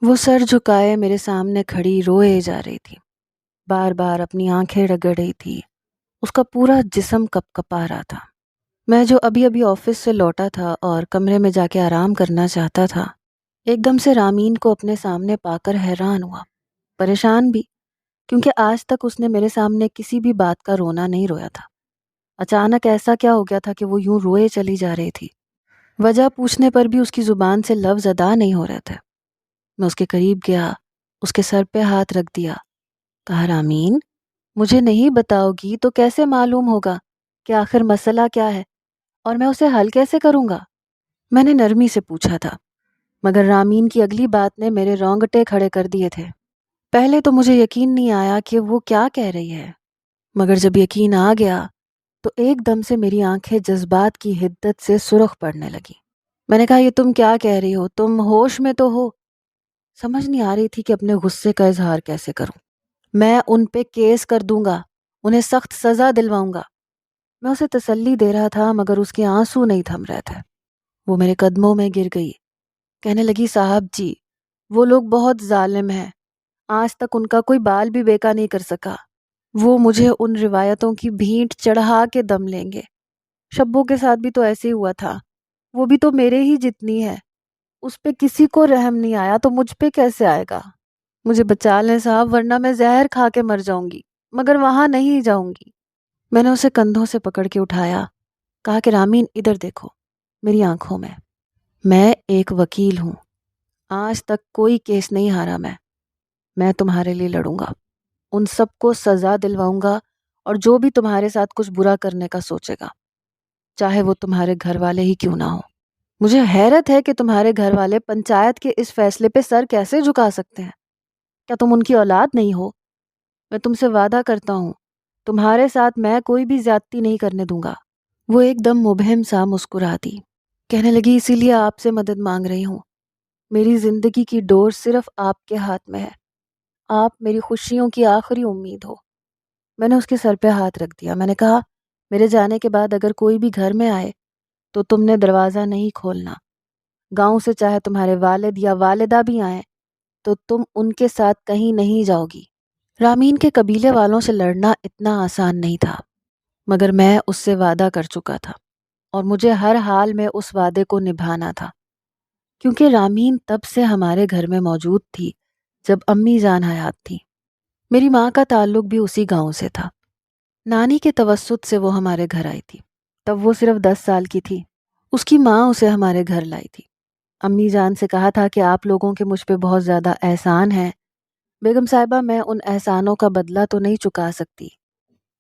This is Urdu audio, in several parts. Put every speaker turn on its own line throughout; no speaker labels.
وہ سر جھکائے میرے سامنے کھڑی روئے جا رہی تھی، بار بار اپنی آنکھیں رگڑ رہی تھی۔ اس کا پورا جسم کپ کپا رہا تھا۔ میں جو ابھی ابھی آفس سے لوٹا تھا اور کمرے میں جا کے آرام کرنا چاہتا تھا، ایک دم سے رامین کو اپنے سامنے پا کر حیران ہوا، پریشان بھی، کیونکہ آج تک اس نے میرے سامنے کسی بھی بات کا رونا نہیں رویا تھا۔ اچانک ایسا کیا ہو گیا تھا کہ وہ یوں روئے چلی جا رہی تھی؟ وجہ پوچھنے پر بھی اس کی زبان سے لفظ ادا نہیں ہو رہے تھے۔ میں اس کے قریب گیا، اس کے سر پہ ہاتھ رکھ دیا، کہا رامین، مجھے نہیں بتاؤ گی تو کیسے معلوم ہوگا کہ آخر مسئلہ کیا ہے اور میں اسے حل کیسے کروں گا؟ میں نے نرمی سے پوچھا تھا، مگر رامین کی اگلی بات نے میرے رونگٹے کھڑے کر دیے تھے۔ پہلے تو مجھے یقین نہیں آیا کہ وہ کیا کہہ رہی ہے، مگر جب یقین آ گیا تو ایک دم سے میری آنکھیں جذبات کی حدت سے سرخ پڑنے لگی۔ میں نے کہا، یہ تم کیا کہہ رہی ہو؟ تم ہوش میں تو ہو؟ سمجھ نہیں آ رہی تھی کہ اپنے غصے کا اظہار کیسے کروں۔ میں ان پہ کیس کر دوں گا، انہیں سخت سزا دلواؤں گا۔ میں اسے تسلی دے رہا تھا مگر اس کے آنسو نہیں تھم رہے تھے۔ وہ میرے قدموں میں گر گئی، کہنے لگی، صاحب جی، وہ لوگ بہت ظالم ہیں، آج تک ان کا کوئی بال بھی بیکا نہیں کر سکا۔ وہ مجھے ان روایتوں کی بھینٹ چڑھا کے دم لیں گے۔ شبوں کے ساتھ بھی تو ایسے ہی ہوا تھا، وہ بھی تو میرے ہی جتنی ہے، اس پہ کسی کو رحم نہیں آیا تو مجھ پہ کیسے آئے گا؟ مجھے بچا لیں صاحب، ورنہ میں زہر کھا کے مر جاؤں گی، مگر وہاں نہیں جاؤں گی۔ میں نے اسے کندھوں سے پکڑ کے اٹھایا، کہا کہ رامین ادھر دیکھو، میری آنکھوں میں ایک وکیل ہوں، آج تک کوئی کیس نہیں ہارا میں تمہارے لیے لڑوں گا، ان سب کو سزا دلواؤں گا، اور جو بھی تمہارے ساتھ کچھ برا کرنے کا سوچے گا، چاہے وہ تمہارے گھر والے ہی کیوں نہ ہو۔ مجھے حیرت ہے کہ تمہارے گھر والے پنچایت کے اس فیصلے پہ سر کیسے جھکا سکتے ہیں؟ کیا تم ان کی اولاد نہیں ہو؟ میں تم سے وعدہ کرتا ہوں، تمہارے ساتھ میں کوئی بھی زیادتی نہیں کرنے دوں گا۔ وہ ایک دم مبہم سا مسکرا دی، کہنے لگی، اسی لیے آپ سے مدد مانگ رہی ہوں۔ میری زندگی کی ڈور صرف آپ کے ہاتھ میں ہے، آپ میری خوشیوں کی آخری امید ہو۔ میں نے اس کے سر پہ ہاتھ رکھ دیا۔ میں نے کہا، میرے جانے کے بعد اگر کوئی بھی گھر میں آئے تو تم نے دروازہ نہیں کھولنا۔ گاؤں سے چاہے تمہارے والد یا والدہ بھی آئیں تو تم ان کے ساتھ کہیں نہیں جاؤ گی۔ رامین کے قبیلے والوں سے لڑنا اتنا آسان نہیں تھا، مگر میں اس سے وعدہ کر چکا تھا اور مجھے ہر حال میں اس وعدے کو نبھانا تھا، کیونکہ رامین تب سے ہمارے گھر میں موجود تھی جب امی جان حیات تھی۔ میری ماں کا تعلق بھی اسی گاؤں سے تھا، نانی کے توسط سے وہ ہمارے گھر آئی تھی، تب وہ صرف 10 سال کی تھی۔ اس کی ماں اسے ہمارے گھر لائی تھی۔ امی جان سے کہا تھا کہ آپ لوگوں کے مجھ پہ بہت زیادہ احسان ہیں بیگم صاحبہ، میں ان احسانوں کا بدلہ تو نہیں چکا سکتی،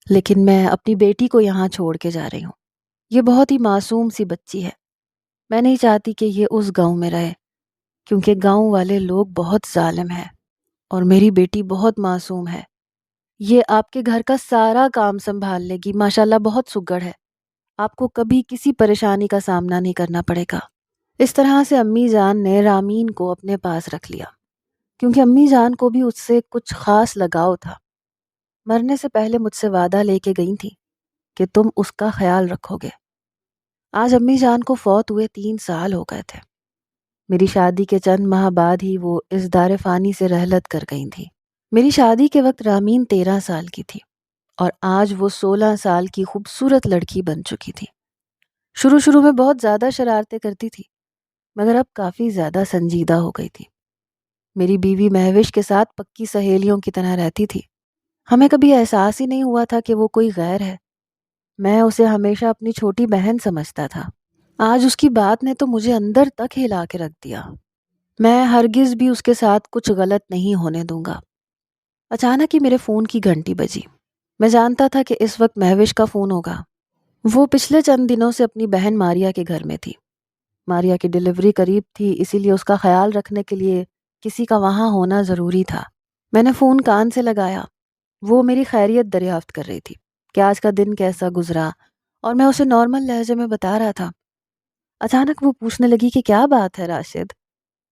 لیکن میں اپنی بیٹی کو یہاں چھوڑ کے جا رہی ہوں۔ یہ بہت ہی معصوم سی بچی ہے، میں نہیں چاہتی کہ یہ اس گاؤں میں رہے، کیونکہ گاؤں والے لوگ بہت ظالم ہیں، اور میری بیٹی بہت معصوم ہے۔ یہ آپ کے گھر کا سارا کام سنبھال لے گی، ماشاءاللہ بہت سگڑ ہے، آپ کو کبھی کسی پریشانی کا سامنا نہیں کرنا پڑے گا۔ اس طرح سے امی جان نے رامین کو اپنے پاس رکھ لیا، کیونکہ امی جان کو بھی اس سے کچھ خاص لگاؤ تھا۔ مرنے سے پہلے مجھ سے وعدہ لے کے گئی تھی کہ تم اس کا خیال رکھو گے۔ آج امی جان کو فوت ہوئے 3 سال ہو گئے تھے۔ میری شادی کے چند ماہ بعد ہی وہ اس دار فانی سے رحلت کر گئی تھی۔ میری شادی کے وقت رامین 13 سال کی تھی اور آج وہ 16 سال کی خوبصورت لڑکی بن چکی تھی۔ شروع میں بہت زیادہ شرارتیں کرتی تھی، مگر اب کافی زیادہ سنجیدہ ہو گئی تھی۔ میری بیوی مہوش کے ساتھ پکی سہیلیوں کی طرح رہتی تھی، ہمیں کبھی احساس ہی نہیں ہوا تھا کہ وہ کوئی غیر ہے۔ میں اسے ہمیشہ اپنی چھوٹی بہن سمجھتا تھا، آج اس کی بات نے تو مجھے اندر تک ہلا کے رکھ دیا۔ میں ہرگز بھی اس کے ساتھ کچھ غلط نہیں ہونے دوں گا۔ اچانک ہی میرے فون کی گھنٹی بجی۔ میں جانتا تھا کہ اس وقت مہوش کا فون ہوگا۔ وہ پچھلے چند دنوں سے اپنی بہن ماریا کے گھر میں تھی۔ ماریا کی ڈیلیوری قریب تھی، اسی لیے اس کا خیال رکھنے کے لیے کسی کا وہاں ہونا ضروری تھا۔ میں نے فون کان سے لگایا، وہ میری خیریت دریافت کر رہی تھی کہ آج کا دن کیسا گزرا، اور میں اسے نارمل لہجے میں بتا رہا تھا۔ اچانک وہ پوچھنے لگی کہ کیا بات ہے راشد،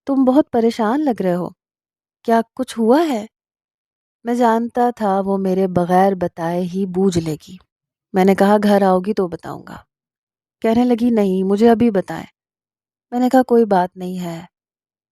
تم بہت پریشان لگ رہے ہو، کیا کچھ ہوا ہے؟ میں جانتا تھا وہ میرے بغیر بتائے ہی بوجھ لے گی۔ میں نے کہا، گھر آؤ گی تو بتاؤں گا۔ کہنے لگی، نہیں، مجھے ابھی بتائیں۔ میں نے کہا، کوئی بات نہیں ہے،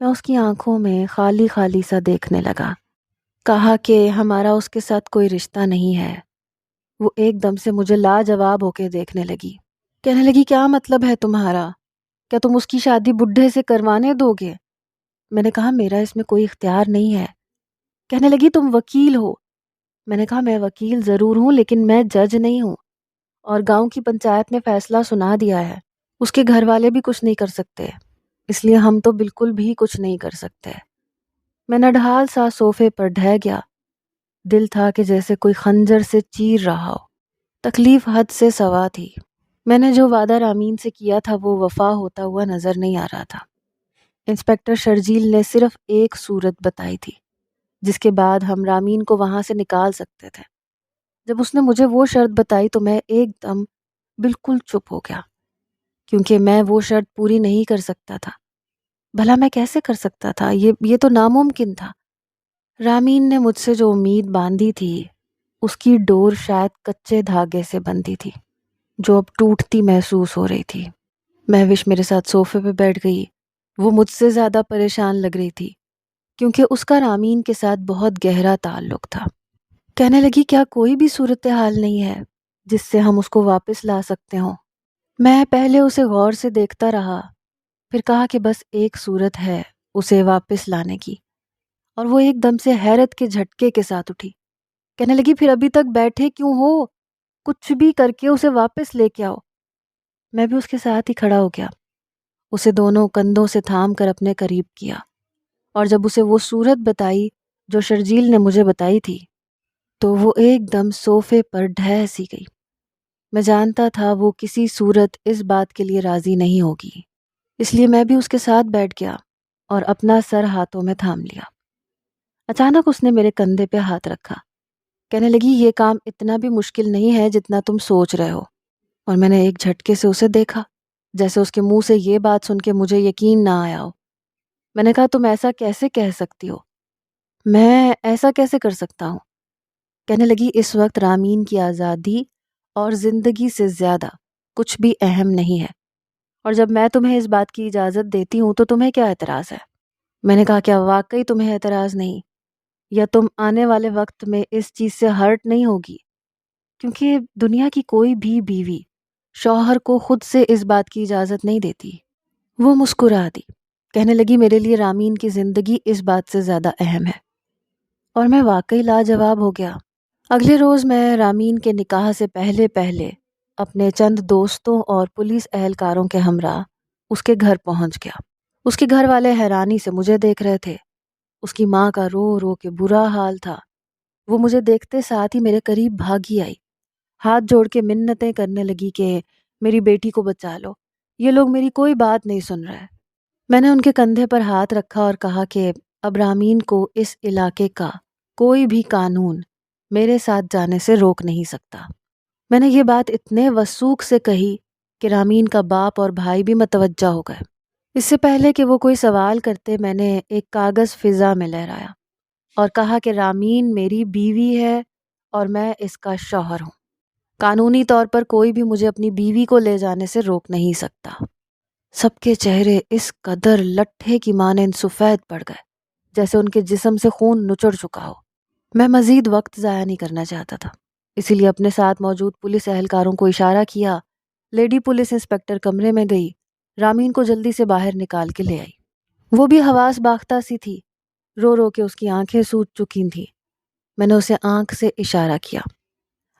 میں اس کی آنکھوں میں خالی خالی سا دیکھنے لگا۔ کہا کہ ہمارا اس کے ساتھ کوئی رشتہ نہیں ہے۔ وہ ایک دم سے مجھے لاجواب ہو کے دیکھنے لگی۔ کہنے لگی کیا مطلب ہے تمہارا؟ کیا تم اس کی شادی بڈھے سے کروانے دو گے؟ میں نے کہا میرا اس میں کوئی اختیار نہیں ہے۔ کہنے لگی تم وکیل ہو۔ میں نے کہا میں وکیل ضرور ہوں لیکن میں جج نہیں ہوں، اور گاؤں کی پنچایت نے فیصلہ سنا دیا ہے، اس کے گھر والے بھی کچھ نہیں کر سکتے، اس لیے ہم تو بالکل بھی کچھ نہیں کر سکتے۔ میں نڈھال سا صوفے پر ڈھہ گیا۔ دل تھا کہ جیسے کوئی خنجر سے چیر رہا ہو۔ تکلیف حد سے سوا تھی۔ میں نے جو وعدہ رامین سے کیا تھا وہ وفا ہوتا ہوا نظر نہیں آ رہا تھا۔ انسپکٹر شرجیل نے صرف ایک صورت بتائی تھی جس کے بعد ہم رامین کو وہاں سے نکال سکتے تھے۔ جب اس نے مجھے وہ شرط بتائی تو میں ایک دم بالکل چپ ہو گیا، کیونکہ میں وہ شرط پوری نہیں کر سکتا تھا۔ بھلا میں کیسے کر سکتا تھا؟ یہ تو ناممکن تھا۔ رامین نے مجھ سے جو امید باندھی تھی اس کی ڈور شاید کچے دھاگے سے بندھی تھی جو اب ٹوٹتی محسوس ہو رہی تھی۔ مہوش میرے ساتھ صوفے پہ بیٹھ گئی۔ وہ مجھ سے زیادہ پریشان لگ رہی تھی کیونکہ اس کا رامین کے ساتھ بہت گہرا تعلق تھا۔ کہنے لگی کیا کوئی بھی صورتحال نہیں ہے جس سے ہم اس کو واپس لا سکتے ہوں؟ میں پہلے اسے غور سے دیکھتا رہا، پھر کہا کہ بس ایک صورت ہے اسے واپس لانے کی، اور وہ ایک دم سے حیرت کے جھٹکے کے ساتھ اٹھی۔ کہنے لگی پھر ابھی تک بیٹھے کیوں ہو؟ کچھ بھی کر کے اسے واپس لے کے آؤ۔ میں بھی اس کے ساتھ ہی کھڑا ہو گیا، اسے دونوں کندھوں سے تھام کر اپنے قریب کیا، اور جب اسے وہ صورت بتائی جو شرجیل نے مجھے بتائی تھی تو وہ ایک دم صوفے پر ڈھہ سی گئی۔ میں جانتا تھا وہ کسی صورت اس بات کے لیے راضی نہیں ہوگی، اس لیے میں بھی اس کے ساتھ بیٹھ گیا اور اپنا سر ہاتھوں میں تھام لیا۔ اچانک اس نے میرے کندھے پہ ہاتھ رکھا۔ کہنے لگی یہ کام اتنا بھی مشکل نہیں ہے جتنا تم سوچ رہے ہو۔ اور میں نے ایک جھٹکے سے اسے دیکھا، جیسے اس کے منہ سے یہ بات سن کے مجھے یقین نہ آیا ہو۔ میں نے کہا تم ایسا کیسے کہہ سکتی ہو؟ میں ایسا کیسے کر سکتا ہوں؟ کہنے لگی اس وقت رامین کی آزادی اور زندگی سے زیادہ کچھ بھی اہم نہیں ہے، اور جب میں تمہیں اس بات کی اجازت دیتی ہوں تو تمہیں کیا اعتراض ہے؟ میں نے کہا کیا واقعی تمہیں اعتراض نہیں؟ یا تم آنے والے وقت میں اس چیز سے ہرٹ نہیں ہوگی؟ کیونکہ دنیا کی کوئی بھی بیوی شوہر کو خود سے اس بات کی اجازت نہیں دیتی۔ وہ مسکرا دی۔ کہنے لگی میرے لیے رامین کی زندگی اس بات سے زیادہ اہم ہے، اور میں واقعی لاجواب ہو گیا۔ اگلے روز میں رامین کے نکاح سے پہلے اپنے چند دوستوں اور پولیس اہلکاروں کے ہمراہ اس کے گھر پہنچ گیا۔ اس کے گھر والے حیرانی سے مجھے دیکھ رہے تھے۔ اس کی ماں کا رو رو کے برا حال تھا۔ وہ مجھے دیکھتے ساتھ ہی میرے قریب بھاگی آئی، ہاتھ جوڑ کے منتیں کرنے لگی کہ میری بیٹی کو بچا لو، یہ لوگ میری کوئی بات نہیں سن رہے۔ میں نے ان کے کندھے پر ہاتھ رکھا اور کہا کہ اب رامین کو اس علاقے کا کوئی بھی قانون میرے ساتھ جانے سے روک نہیں سکتا۔ میں نے یہ بات اتنے وثوق سے کہی کہ رامین کا باپ اور بھائی بھی متوجہ ہو گئے۔ اس سے پہلے کہ وہ کوئی سوال کرتے میں نے ایک کاغذ فضا میں لہرایا اور کہا کہ رامین میری بیوی ہے اور میں اس کا شوہر ہوں۔ قانونی طور پر کوئی بھی مجھے اپنی بیوی کو لے جانے سے روک نہیں سکتا۔ سب کے چہرے اس قدر لٹھے کی مانند سفید پڑ گئے جیسے ان کے جسم سے خون نچڑ چکا ہو۔ میں مزید وقت ضائع نہیں کرنا چاہتا تھا، اسی لیے اپنے ساتھ موجود پولیس اہلکاروں کو اشارہ کیا۔ لیڈی پولیس انسپکٹر کمرے میں گئی، رامین کو جلدی سے باہر نکال کے لے آئی۔ وہ بھی حواس باختہ سی تھی، رو رو کے اس کی آنکھیں سوج چکی تھیں۔ میں نے اسے آنکھ سے اشارہ کیا۔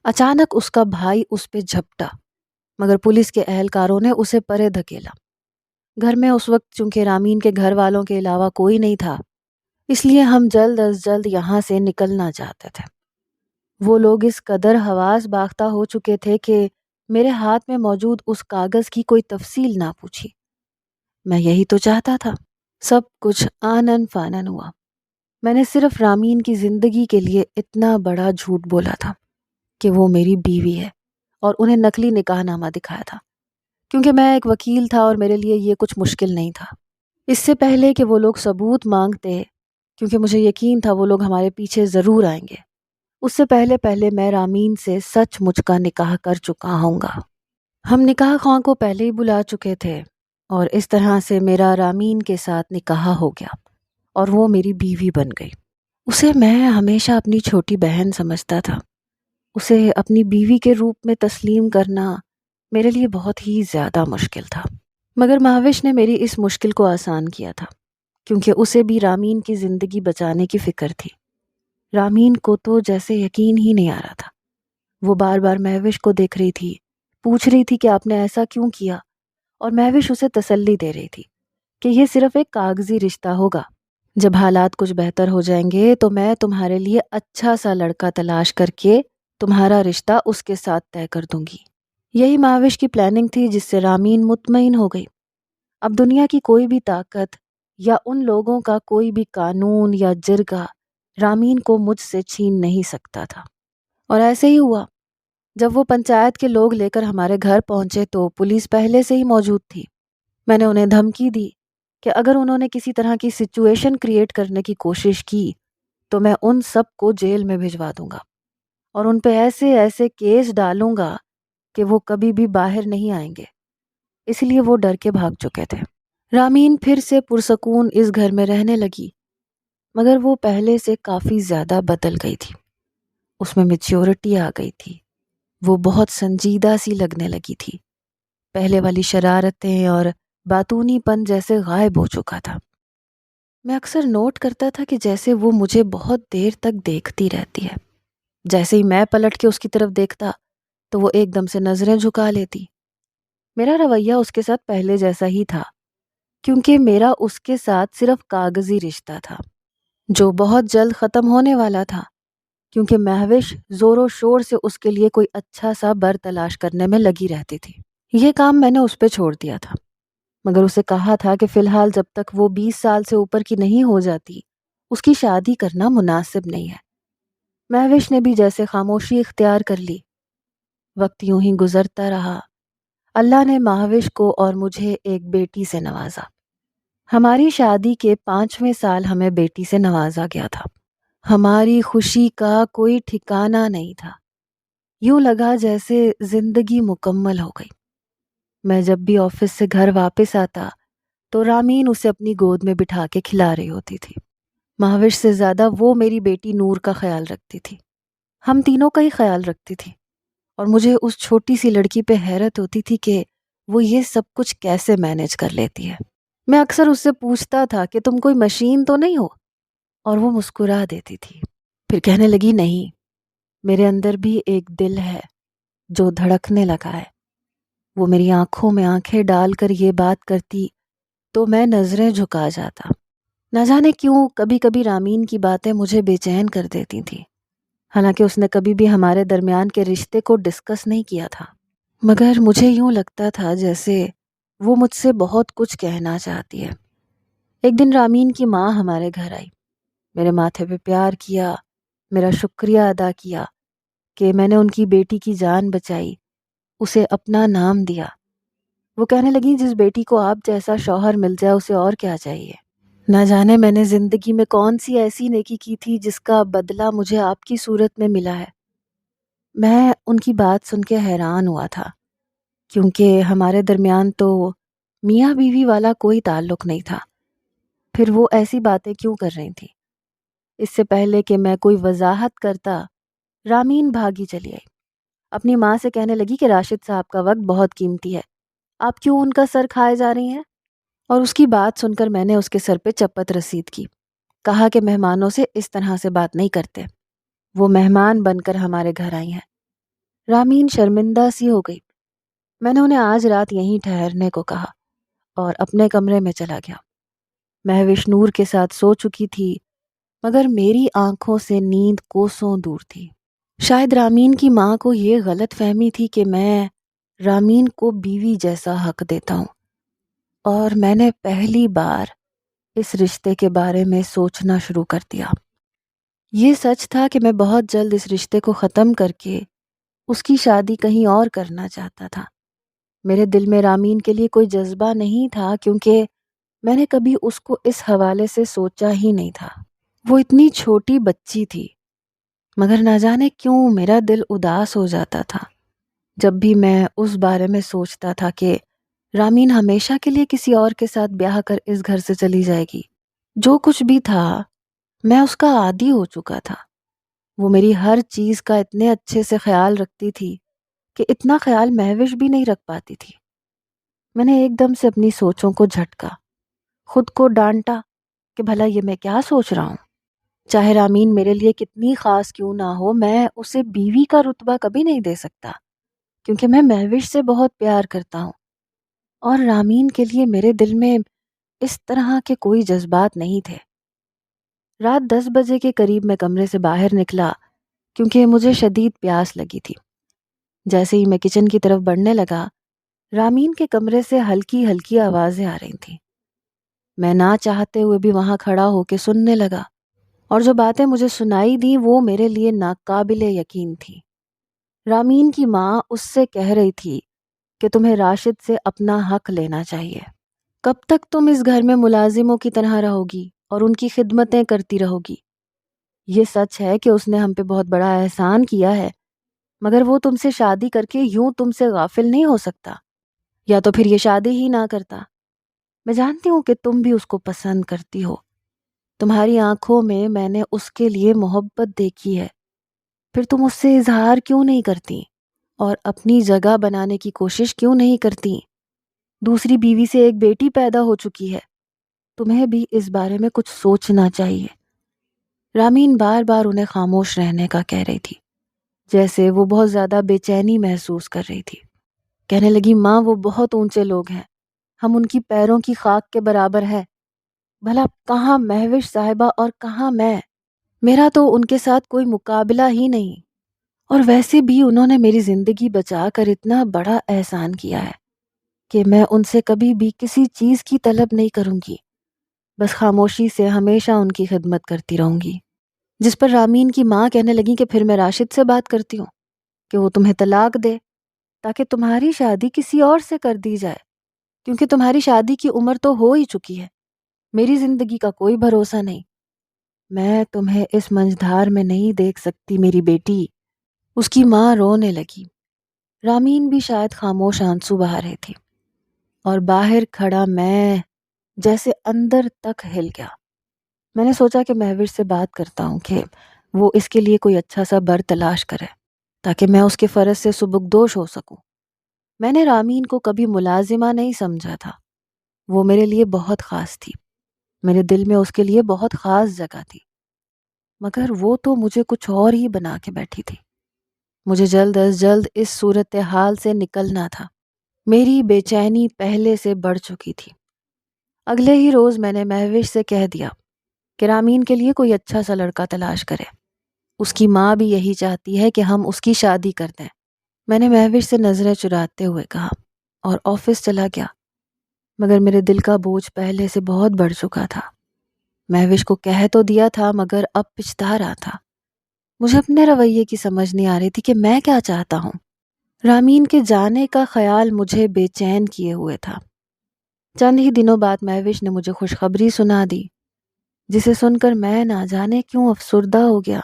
اچانک اس کا بھائی اس پہ جھپٹا، مگر پولیس کے اہلکاروں نے اسے پرے دھکیلا۔ گھر میں اس وقت چونکہ رامین کے گھر والوں کے علاوہ کوئی نہیں تھا، اس لیے ہم جلد از جلد یہاں سے نکلنا چاہتے تھے۔ وہ لوگ اس قدر حواس باختہ ہو چکے تھے کہ میرے ہاتھ میں موجود اس کاغذ کی کوئی تفصیل نہ پوچھی۔ میں یہی تو چاہتا تھا۔ سب کچھ آنن فانن ہوا۔ میں نے صرف رامین کی زندگی کے لیے اتنا بڑا جھوٹ بولا تھا کہ وہ میری بیوی ہے، اور انہیں نقلی نکاح نامہ دکھایا تھا کیونکہ میں ایک وکیل تھا اور میرے لیے یہ کچھ مشکل نہیں تھا۔ اس سے پہلے کہ وہ لوگ ثبوت مانگتے، کیونکہ مجھے یقین تھا وہ لوگ ہمارے پیچھے ضرور آئیں گے، اس سے پہلے میں رامین سے سچ مچ کا نکاح کر چکا ہوں گا۔ ہم نکاح خواہ کو پہلے ہی بلا چکے تھے اور اس طرح سے میرا رامین کے ساتھ نکاح ہو گیا اور وہ میری بیوی بن گئی۔ اسے میں ہمیشہ اپنی چھوٹی بہن سمجھتا تھا۔ اسے اپنی بیوی کے روپ میں تسلیم کرنا میرے لیے بہت ہی زیادہ مشکل تھا، مگر مہاوش نے میری اس مشکل کو آسان کیا تھا، کیونکہ اسے بھی رامین کی زندگی بچانے کی فکر تھی۔ رامین کو تو جیسے یقین ہی نہیں آ رہا تھا۔ وہ بار بار مہوش کو دیکھ رہی تھی، پوچھ رہی تھی کہ آپ نے ایسا کیوں کیا، اور مہوش اسے تسلی دے رہی تھی کہ یہ صرف ایک کاغذی رشتہ ہوگا، جب حالات کچھ بہتر ہو جائیں گے تو میں تمہارے لیے اچھا سا لڑکا تلاش کر کے تمہارا رشتہ اس کے ساتھ طے کر دوں گی۔ یہی مہوش کی پلاننگ تھی، جس سے رامین مطمئن ہو گئی۔ اب دنیا کی کوئی بھی طاقت یا ان لوگوں کا کوئی بھی قانون یا جرگہ رامین کو مجھ سے چھین نہیں سکتا تھا۔ اور ایسے ہی ہوا۔ جب وہ پنچایت کے لوگ لے کر ہمارے گھر پہنچے تو پولیس پہلے سے ہی موجود تھی۔ میں نے انہیں دھمکی دی کہ اگر انہوں نے کسی طرح کی سچویشن کریٹ کرنے کی کوشش کی تو میں ان سب کو جیل میں بھجوا دوں گا اور ان پہ ایسے ایسے کیس ڈالوں گا کہ وہ کبھی بھی باہر نہیں آئیں گے۔ اس لیے وہ ڈر کے بھاگ چکے تھے۔ رامین پھر سے پرسکون اس گھر میں رہنے لگی، مگر وہ پہلے سے کافی زیادہ بدل گئی تھی۔ اس میں میچیورٹی آ گئی تھی، وہ بہت سنجیدہ سی لگنے لگی تھی۔ پہلے والی شرارتیں اور باتونی پن جیسے غائب ہو چکا تھا۔ میں اکثر نوٹ کرتا تھا کہ جیسے وہ مجھے بہت دیر تک دیکھتی رہتی ہے۔ جیسے ہی میں پلٹ کے اس کی طرف دیکھتا تو وہ ایک دم سے نظریں جھکا لیتی۔ میرا رویہ اس کے ساتھ پہلے جیسا ہی تھا، کیونکہ میرا اس کے ساتھ صرف کاغذی رشتہ تھا جو بہت جلد ختم ہونے والا تھا، کیونکہ مہوش زور و شور سے اس کے لیے کوئی اچھا سا بر تلاش کرنے میں لگی رہتی تھی۔ یہ کام میں نے اس پہ چھوڑ دیا تھا، مگر اسے کہا تھا کہ فی الحال جب تک وہ 20 سال سے اوپر کی نہیں ہو جاتی اس کی شادی کرنا مناسب نہیں ہے۔ مہوش نے بھی جیسے خاموشی اختیار کر لی۔ وقت یوں ہی گزرتا رہا۔ اللہ نے مہوش کو اور مجھے ایک بیٹی سے نوازا۔ ہماری شادی کے 5ویں سال ہمیں بیٹی سے نوازا گیا تھا۔ ہماری خوشی کا کوئی ٹھکانہ نہیں تھا۔ یوں لگا جیسے زندگی مکمل ہو گئی۔ میں جب بھی آفس سے گھر واپس آتا تو رامین اسے اپنی گود میں بٹھا کے کھلا رہی ہوتی تھی۔ مہوش سے زیادہ وہ میری بیٹی نور کا خیال رکھتی تھی۔ ہم تینوں کا ہی خیال رکھتی تھی، اور مجھے اس چھوٹی سی لڑکی پہ حیرت ہوتی تھی کہ وہ یہ سب کچھ کیسے مینیج کر لیتی ہے۔ میں اکثر اس سے پوچھتا تھا کہ تم کوئی مشین تو نہیں ہو، اور وہ مسکرا دیتی تھی، پھر کہنے لگی نہیں، میرے اندر بھی ایک دل ہے جو دھڑکنے لگا ہے۔ وہ میری آنکھوں میں آنکھیں ڈال کر یہ بات کرتی تو میں نظریں جھکا جاتا۔ نہ جانے کیوں کبھی کبھی رامین کی باتیں مجھے بے چین کر دیتی تھیں، حالانکہ اس نے کبھی بھی ہمارے درمیان کے رشتے کو ڈسکس نہیں کیا تھا، مگر مجھے یوں لگتا تھا جیسے وہ مجھ سے بہت کچھ کہنا چاہتی ہے۔ ایک دن رامین کی ماں ہمارے گھر آئی، میرے ماتھے پہ پیار کیا، میرا شکریہ ادا کیا کہ میں نے ان کی بیٹی کی جان بچائی، اسے اپنا نام دیا۔ وہ کہنے لگی جس بیٹی کو آپ جیسا شوہر مل جائے اسے اور کیا چاہیے۔ نہ جانے میں نے زندگی میں کون سی ایسی نیکی کی تھی جس کا بدلہ مجھے آپ کی صورت میں ملا ہے۔ میں ان کی بات سن کے حیران ہوا تھا، کیونکہ ہمارے درمیان تو میاں بیوی والا کوئی تعلق نہیں تھا۔ پھر وہ ایسی باتیں کیوں کر رہی تھی؟ اس سے پہلے کہ میں کوئی وضاحت کرتا، رامین بھاگی چلی آئی، اپنی ماں سے کہنے لگی کہ راشد صاحب کا وقت بہت قیمتی ہے، آپ کیوں ان کا سر کھائے جا رہی ہیں؟ اور اس کی بات سن کر میں نے اس کے سر پہ چپت رسید کی، کہا کہ مہمانوں سے اس طرح سے بات نہیں کرتے، وہ مہمان بن کر ہمارے گھر آئی ہیں۔ رامین شرمندہ سی ہو گئی۔ میں نے انہیں آج رات یہیں ٹھہرنے کو کہا اور اپنے کمرے میں چلا گیا۔ مہوش نور کے ساتھ سو چکی تھی، مگر میری آنکھوں سے نیند کوسوں دور تھی۔ شاید رامین کی ماں کو یہ غلط فہمی تھی کہ میں رامین کو بیوی جیسا حق دیتا ہوں، اور میں نے پہلی بار اس رشتے کے بارے میں سوچنا شروع کر دیا۔ یہ سچ تھا کہ میں بہت جلد اس رشتے کو ختم کر کے اس کی شادی کہیں اور کرنا چاہتا تھا۔ میرے دل میں رامین کے لیے کوئی جذبہ نہیں تھا، کیونکہ میں نے کبھی اس کو اس حوالے سے سوچا ہی نہیں تھا۔ وہ اتنی چھوٹی بچی تھی، مگر نہ جانے کیوں میرا دل اداس ہو جاتا تھا جب بھی میں اس بارے میں سوچتا تھا کہ رامین ہمیشہ کے لیے کسی اور کے ساتھ بیاہ کر اس گھر سے چلی جائے گی۔ جو کچھ بھی تھا میں اس کا عادی ہو چکا تھا۔ وہ میری ہر چیز کا اتنے اچھے سے خیال رکھتی تھی کہ اتنا خیال مہوش بھی نہیں رکھ پاتی تھی۔ میں نے ایک دم سے اپنی سوچوں کو جھٹکا، خود کو ڈانٹا کہ بھلا یہ میں کیا سوچ رہا ہوں۔ چاہے رامین میرے لیے کتنی خاص کیوں نہ ہو، میں اسے بیوی کا رتبہ کبھی نہیں دے سکتا، کیونکہ میں مہوش سے بہت پیار کرتا ہوں اور رامین کے لیے میرے دل میں اس طرح کے کوئی جذبات نہیں تھے۔ رات 10 بجے کے قریب میں کمرے سے باہر نکلا کیونکہ مجھے شدید پیاس لگی تھی۔ جیسے ہی میں کچن کی طرف بڑھنے لگا، رامین کے کمرے سے ہلکی ہلکی آوازیں آ رہی تھیں۔ میں نہ چاہتے ہوئے بھی وہاں کھڑا ہو کے سننے لگا، اور جو باتیں مجھے سنائی دیں وہ میرے لیے ناقابل یقین تھی۔ رامین کی ماں اس سے کہہ رہی تھی کہ تمہیں راشد سے اپنا حق لینا چاہیے۔ کب تک تم اس گھر میں ملازموں کی طرح رہو گی اور ان کی خدمتیں کرتی رہو گی؟ یہ سچ ہے کہ اس نے ہم پہ بہت بڑا احسان کیا ہے، مگر وہ تم سے شادی کر کے یوں تم سے غافل نہیں ہو سکتا، یا تو پھر یہ شادی ہی نہ کرتا۔ میں جانتی ہوں کہ تم بھی اس کو پسند کرتی ہو، تمہاری آنکھوں میں نے اس کے لیے محبت دیکھی ہے، پھر تم اس سے اظہار کیوں نہیں کرتی اور اپنی جگہ بنانے کی کوشش کیوں نہیں کرتی؟ دوسری بیوی سے ایک بیٹی پیدا ہو چکی ہے، تمہیں بھی اس بارے میں کچھ سوچنا چاہیے۔ رامین بار بار انہیں خاموش رہنے کا کہہ رہی تھی، جیسے وہ بہت زیادہ بے چینی محسوس کر رہی تھی۔ کہنے لگی، ماں وہ بہت اونچے لوگ ہیں، ہم ان کی پیروں کی خاک کے برابر ہے۔ بھلا کہاں مہوش صاحبہ اور کہاں میں؟ میرا تو ان کے ساتھ کوئی مقابلہ ہی نہیں، اور ویسے بھی انہوں نے میری زندگی بچا کر اتنا بڑا احسان کیا ہے کہ میں ان سے کبھی بھی کسی چیز کی طلب نہیں کروں گی، بس خاموشی سے ہمیشہ ان کی خدمت کرتی رہوں گی۔ جس پر رامین کی ماں کہنے لگی کہ پھر میں راشد سے بات کرتی ہوں کہ وہ تمہیں طلاق دے تاکہ تمہاری شادی کسی اور سے کر دی جائے، کیونکہ تمہاری شادی کی عمر تو ہو ہی چکی ہے، میری زندگی کا کوئی بھروسہ نہیں۔ میں تمہیں اس منجھدار میں نہیں دیکھ سکتی میری بیٹی۔ اس کی ماں رونے لگی۔ رامین بھی شاید خاموش آنسو بہا رہے تھی، اور باہر کھڑا میں جیسے اندر تک ہل گیا۔ میں نے سوچا کہ مہوش سے بات کرتا ہوں کہ وہ اس کے لیے کوئی اچھا سا بر تلاش کرے تاکہ میں اس کے فرض سے سبکدوش ہو سکوں۔ میں نے رامین کو کبھی ملازمہ نہیں سمجھا تھا، وہ میرے لیے بہت خاص تھی، میرے دل میں اس کے لیے بہت خاص جگہ تھی، مگر وہ تو مجھے کچھ اور ہی بنا کے بیٹھی تھی۔ مجھے جلد از جلد اس صورتحال سے نکلنا تھا۔ میری بے چینی پہلے سے بڑھ چکی تھی۔ اگلے ہی روز میں نے مہوش سے کہہ دیا کہ رامین کے لیے کوئی اچھا سا لڑکا تلاش کرے، اس کی ماں بھی یہی چاہتی ہے کہ ہم اس کی شادی کر دیں۔ میں نے مہوش سے نظریں چراتے ہوئے کہا اور آفس چلا گیا، مگر میرے دل کا بوجھ پہلے سے بہت بڑھ چکا تھا۔ مہوش کو کہہ تو دیا تھا مگر اب پچھتا رہا تھا۔ مجھے اپنے رویے کی سمجھ نہیں آ رہی تھی کہ میں کیا چاہتا ہوں۔ رامین کے جانے کا خیال مجھے بے چین کیے ہوئے تھا۔ چند ہی دنوں بعد مہوش نے مجھے خوشخبری سنا دی، جسے سن کر میں نہ جانے کیوں افسردہ ہو گیا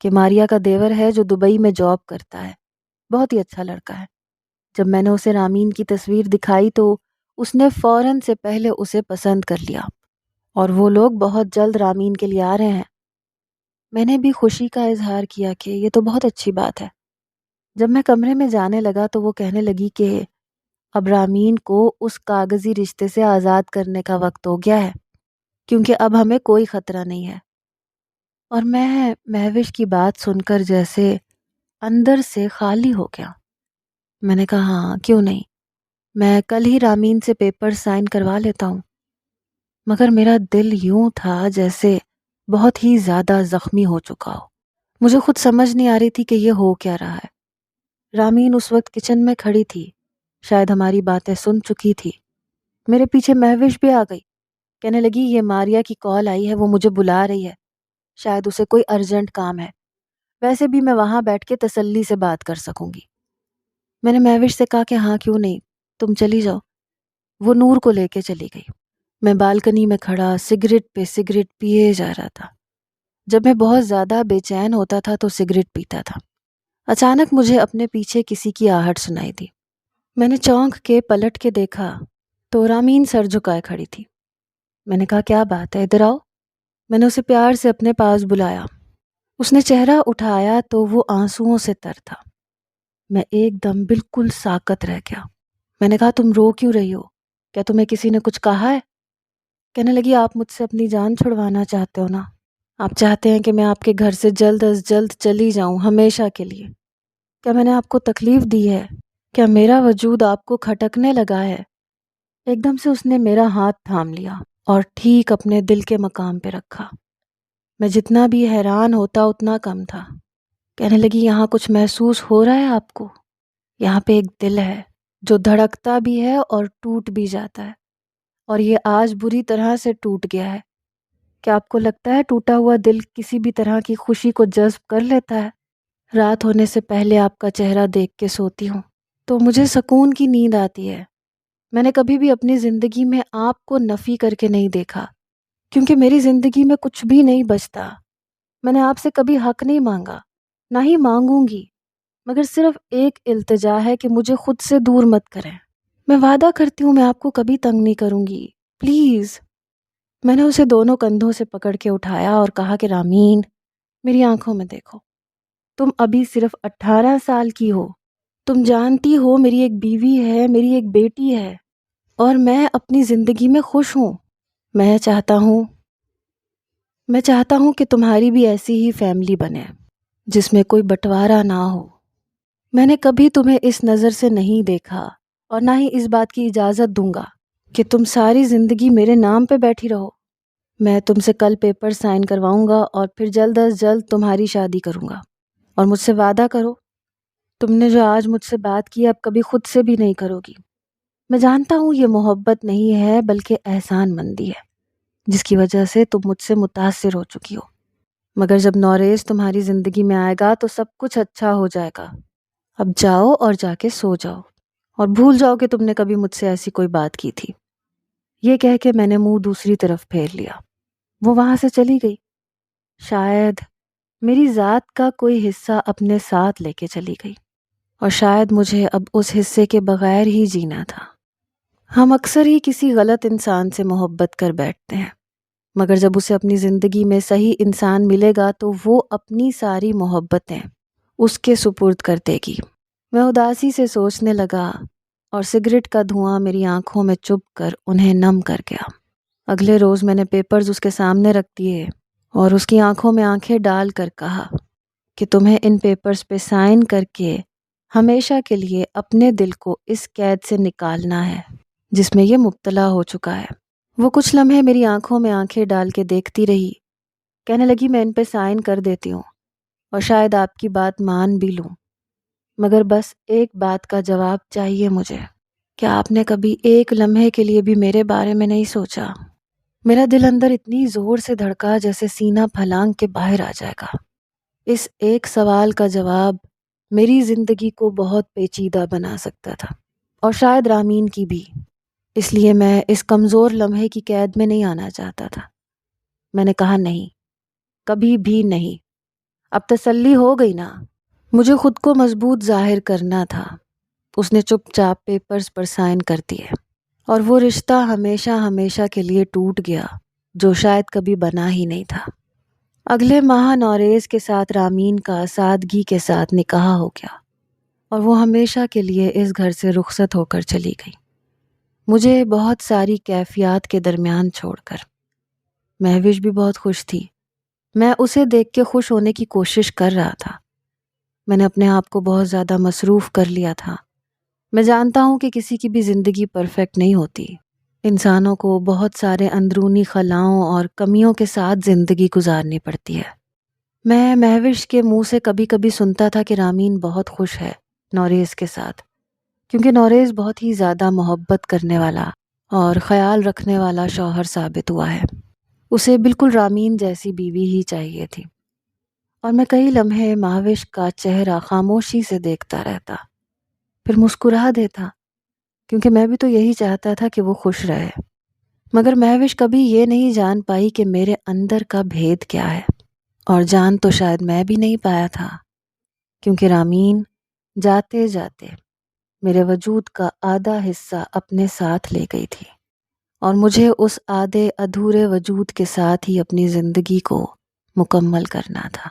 کہ ماریا کا دیور ہے جو دبئی میں جاب کرتا ہے، بہت ہی اچھا لڑکا ہے۔ جب میں نے اسے رامین کی تصویر دکھائی تو اس نے فوراً سے پہلے اسے پسند کر لیا، اور وہ لوگ بہت جلد رامین کے لیے آ رہے ہیں۔ میں نے بھی خوشی کا اظہار کیا کہ یہ تو بہت اچھی بات ہے۔ جب میں کمرے میں جانے لگا تو وہ کہنے لگی کہ اب رامین کو اس کاغذی رشتے سے آزاد کرنے کا وقت ہو گیا ہے، کیونکہ اب ہمیں کوئی خطرہ نہیں ہے۔ اور میں مہوش کی بات سن کر جیسے اندر سے خالی ہو گیا۔ میں نے کہا، ہاں کیوں نہیں، میں کل ہی رامین سے پیپر سائن کروا لیتا ہوں۔ مگر میرا دل یوں تھا جیسے بہت ہی زیادہ زخمی ہو چکا ہو۔ مجھے خود سمجھ نہیں آ رہی تھی کہ یہ ہو کیا رہا ہے۔ رامین اس وقت کچن میں کھڑی تھی، شاید ہماری باتیں سن چکی تھی۔ میرے پیچھے مہوش بھی آ گئی، کہنے لگی یہ ماریا کی کال آئی ہے، وہ مجھے بلا رہی ہے، شاید اسے کوئی ارجنٹ کام ہے، ویسے بھی میں وہاں بیٹھ کے تسلی سے بات کر سکوں گی۔ میں نے مہوش سے کہا کہ ہاں کیوں نہیں، تم چلی جاؤ۔ وہ نور کو لے کے چلی گئی۔ میں بالکنی میں کھڑا سگریٹ پہ سگریٹ پیے جا رہا تھا۔ جب میں بہت زیادہ بے چین ہوتا تھا تو سگریٹ پیتا تھا۔ اچانک مجھے اپنے پیچھے کسی کی آہٹ سنائی دی۔ میں نے چونک کے پلٹ کے دیکھا تو رامین سر جھکائے کھڑی تھی۔ میں نے کہا کیا بات ہے، ادھر آؤ۔ میں نے اسے پیار سے اپنے پاس بلایا۔ اس نے چہرہ اٹھایا تو وہ آنسوؤں سے تر تھا۔ میں ایک دم بالکل ساکت رہ گیا۔ میں نے کہا تم رو کیوں رہی ہو؟ کیا تمہیں کسی نے کچھ کہا ہے؟ کہنے لگی آپ مجھ سے اپنی جان چھڑوانا چاہتے ہو نا؟ آپ چاہتے ہیں کہ میں آپ کے گھر سے جلد از جلد چلی جاؤں ہمیشہ کے لیے۔ کیا میں نے آپ کو تکلیف دی ہے؟ کیا میرا وجود آپ کو کھٹکنے لگا ہے؟ ایک دم سے اس نے میرا ہاتھ تھام لیا اور ٹھیک اپنے دل کے مقام پہ رکھا۔ میں جتنا بھی حیران ہوتا اتنا کم تھا۔ کہنے لگی یہاں کچھ محسوس ہو رہا ہے آپ کو؟ یہاں پہ ایک دل ہے جو دھڑکتا بھی ہے اور ٹوٹ بھی جاتا ہے، اور یہ آج بری طرح سے ٹوٹ گیا ہے۔ کیا آپ کو لگتا ہے ٹوٹا ہوا دل کسی بھی طرح کی خوشی کو جذب کر لیتا ہے؟ رات ہونے سے پہلے آپ کا چہرہ دیکھ کے سوتی ہوں تو مجھے سکون کی نیند آتی ہے۔ میں نے کبھی بھی اپنی زندگی میں آپ کو نفی کر کے نہیں دیکھا، کیونکہ میری زندگی میں کچھ بھی نہیں بچتا۔ میں نے آپ سے کبھی حق نہیں مانگا، نہ ہی مانگوں گی، مگر صرف ایک التجا ہے کہ مجھے خود سے دور مت کریں۔ میں وعدہ کرتی ہوں میں آپ کو کبھی تنگ نہیں کروں گی، پلیز۔ میں نے اسے دونوں کندھوں سے پکڑ کے اٹھایا اور کہا کہ رامین، میری آنکھوں میں دیکھو، تم ابھی صرف 18 سال کی ہو۔ تم جانتی ہو میری ایک بیوی ہے، میری ایک بیٹی ہے، اور میں اپنی زندگی میں خوش ہوں۔ میں چاہتا ہوں کہ تمہاری بھی ایسی ہی فیملی بنے جس میں کوئی بٹوارا نہ ہو۔ میں نے کبھی تمہیں اس نظر سے نہیں دیکھا اور نہ ہی اس بات کی اجازت دوں گا کہ تم ساری زندگی میرے نام پہ بیٹھی رہو۔ میں تم سے کل پیپر سائن کرواؤں گا اور پھر جلد از جلد تمہاری شادی کروں گا، اور مجھ سے وعدہ کرو تم نے جو آج مجھ سے بات کی اب کبھی خود سے بھی نہیں کرو گی۔ میں جانتا ہوں یہ محبت نہیں ہے بلکہ احسان مندی ہے جس کی وجہ سے تم مجھ سے متاثر ہو چکی ہو، مگر جب نوریز تمہاری زندگی میں آئے گا تو سب کچھ اچھا ہو جائے گا۔ اب جاؤ اور جا کے سو جاؤ اور بھول جاؤ کہ تم نے کبھی مجھ سے ایسی کوئی بات کی تھی۔ یہ کہہ کے میں نے منہ دوسری طرف پھیر لیا۔ وہ وہاں سے چلی گئی۔ شاید میری ذات کا کوئی حصہ اپنے ساتھ لے کے چلی گئی، اور شاید مجھے اب اس حصے کے بغیر ہی جینا تھا۔ ہم اکثر ہی کسی غلط انسان سے محبت کر بیٹھتے ہیں، مگر جب اسے اپنی زندگی میں صحیح انسان ملے گا تو وہ اپنی ساری محبتیں اس کے سپرد کر دے گی۔ میں اداسی سے سوچنے لگا اور سگریٹ کا دھواں میری آنکھوں میں چبھ کر انہیں نم کر گیا۔ اگلے روز میں نے پیپرز اس کے سامنے رکھ دیے اور اس کی آنکھوں میں آنکھیں ڈال کر کہا کہ تمہیں ان پیپرز پہ سائن کر کے ہمیشہ کے لیے اپنے دل کو اس قید سے نکالنا ہے جس میں یہ مبتلا ہو چکا ہے۔ وہ کچھ لمحے میری آنکھوں میں آنکھیں ڈال کے دیکھتی رہی۔ کہنے لگی میں ان پہ سائن کر دیتی ہوں اور شاید آپ کی بات مان بھی لوں، مگر بس ایک بات کا جواب چاہیے مجھے۔ کیا آپ نے کبھی ایک لمحے کے لیے بھی میرے بارے میں نہیں سوچا؟ میرا دل اندر اتنی زور سے دھڑکا جیسے سینہ پھلانگ کے باہر آ جائے گا۔ اس ایک سوال کا جواب میری زندگی کو بہت پیچیدہ بنا سکتا تھا، اور شاید رامین کی بھی۔ اس لیے میں اس کمزور لمحے کی قید میں نہیں آنا چاہتا تھا۔ میں نے کہا نہیں، کبھی بھی نہیں۔ اب تسلی ہو گئی نا؟ مجھے خود کو مضبوط ظاہر کرنا تھا۔ اس نے چپ چاپ پیپرز پر سائن کر دیے، اور وہ رشتہ ہمیشہ ہمیشہ کے لیے ٹوٹ گیا جو شاید کبھی بنا ہی نہیں تھا۔ اگلے ماہ نوریز کے ساتھ رامین کا سادگی کے ساتھ نکاح ہو گیا، اور وہ ہمیشہ کے لیے اس گھر سے رخصت ہو کر چلی گئی، مجھے بہت ساری کیفیات کے درمیان چھوڑ کر۔ مہوش بھی بہت خوش تھی۔ میں اسے دیکھ کے خوش ہونے کی کوشش کر رہا تھا۔ میں نے اپنے آپ کو بہت زیادہ مصروف کر لیا تھا۔ میں جانتا ہوں کہ کسی کی بھی زندگی پرفیکٹ نہیں ہوتی۔ انسانوں کو بہت سارے اندرونی خلاؤں اور کمیوں کے ساتھ زندگی گزارنی پڑتی ہے۔ میں مہوش کے منہ سے کبھی کبھی سنتا تھا کہ رامین بہت خوش ہے نوریز کے ساتھ، کیونکہ نوریز بہت ہی زیادہ محبت کرنے والا اور خیال رکھنے والا شوہر ثابت ہوا ہے۔ اسے بالکل رامین جیسی بیوی ہی چاہیے تھی۔ اور میں کئی لمحے مہوش کا چہرہ خاموشی سے دیکھتا رہتا، پھر مسکرا دیتا، کیونکہ میں بھی تو یہی چاہتا تھا کہ وہ خوش رہے۔ مگر مہوش کبھی یہ نہیں جان پائی کہ میرے اندر کا بھید کیا ہے، اور جان تو شاید میں بھی نہیں پایا تھا، کیونکہ رامین جاتے جاتے میرے وجود کا آدھا حصہ اپنے ساتھ لے گئی تھی، اور مجھے اس آدھے ادھورے وجود کے ساتھ ہی اپنی زندگی کو مکمل کرنا تھا۔